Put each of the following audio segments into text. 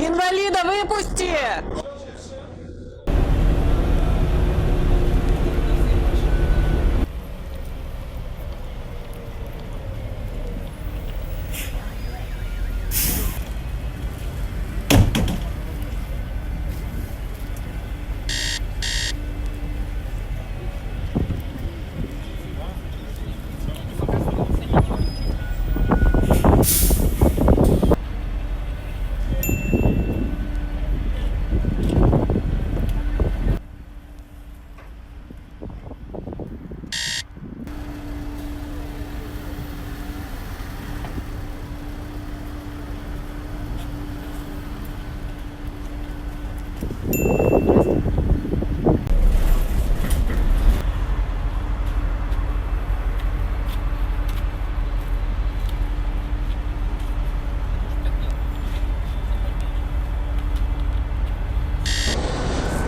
Инвалида выпусти!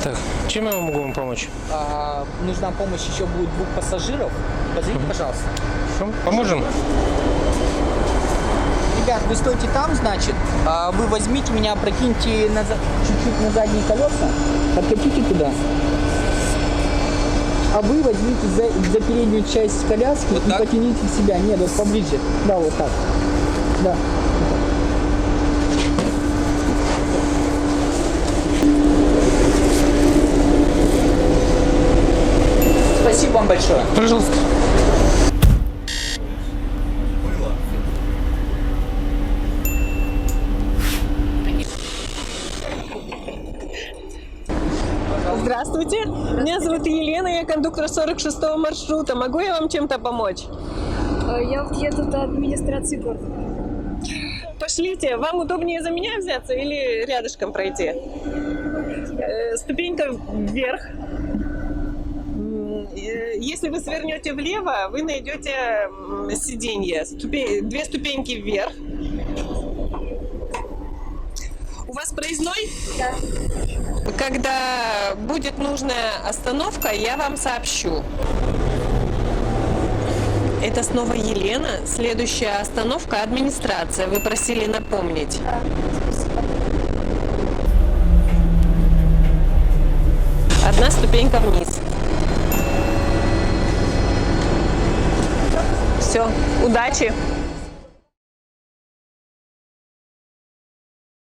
Так, чем я могу вам помочь? Нужна помощь, еще будет 2 пассажиров. Позовите, пожалуйста. Что? Поможем? Ребят, вы стойте там, значит, вы возьмите меня, прокиньте чуть-чуть на задние колеса, подкатите туда. А вы возьмите за переднюю часть коляски вот и потяните себя. Нет, вот поближе. Да, вот так. Да. Спасибо вам большое. Пожалуйста. Здравствуйте, меня зовут Елена, я кондуктор 46-го маршрута. Могу я вам чем-то помочь? Я вот еду до администрации города. Пошлите, вам удобнее за меня взяться или рядышком пройти? Ступенька вверх. Если вы свернете влево, вы найдете сиденье. 2 ступеньки вверх. У вас проездной? Да. Когда будет нужная остановка, я вам сообщу. Это снова Елена. Следующая остановка — администрация. Вы просили напомнить. Да, спасибо. 1 ступенька вниз. Все, удачи!